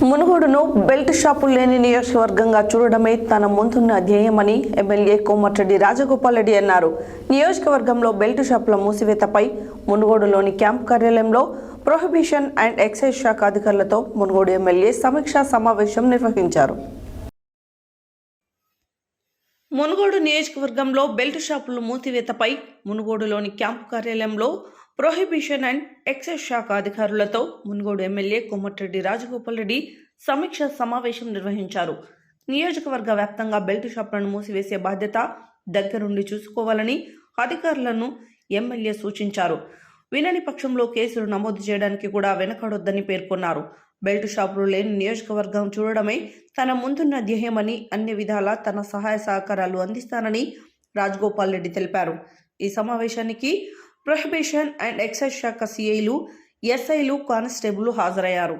మునుగోడును belt షాపులు లేని నియోజకవర్గంగా చూడడమే తన ముందున్న ధ్యేయమని ఎమ్మెల్యే కోమటిరెడ్డి రాజగోపాల్ రెడ్డి అన్నారు. నియోజకవర్గంలో బెల్ట్ షాపుల మూసివేతపై మునుగోడులోని క్యాంప్ కార్యాలయంలో ప్రొహిబిషన్ అండ్ ఎక్సైజ్ శాఖ అధికారులతో మునుగోడు ఎమ్మెల్యే సమీక్షా సమావేశం నిర్వహించారు. మునుగోడు నియోజకవర్గంలో బెల్ట్ షాపుల మూసివేతపై మునుగోడులోని క్యాంప్ కార్యాలయంలో ప్రొహిబిషన్ అండ్ ఎక్సైజ్ శాఖ అధికారులతో మునుగోడు ఎమ్మెల్యే కోమటిరెడ్డి రాజగోపాల్ రెడ్డి సమీక్ష సమావేశం నిర్వహించారు. నియోజకవర్గ వ్యాప్తంగా బెల్ట్ షాపులను మూసివేసే బాధ్యత దగ్గరుండి చూసుకోవాలని అధికారులను ఎమ్మెల్యే సూచించారు. వినని పక్షంలో కేసులు నమోదు చేయడానికి కూడా వెనకాడొద్దని పేర్కొన్నారు. బెల్ట్ షాపులు లేని నియోజకవర్గం చూడడమే తన ముందున్న ధ్యేయమని అన్ని విధాలా తన సహాయ సహకారాలు అందిస్తానని రాజగోపాల్ రెడ్డి తెలిపారు. ఈ సమావేశానికి ప్రొహిబిషన్ అండ్ ఎక్సైజ్ శాఖ సిఐలు, ఎస్ఐలు, కానిస్టేబుల్ హాజరయ్యారు.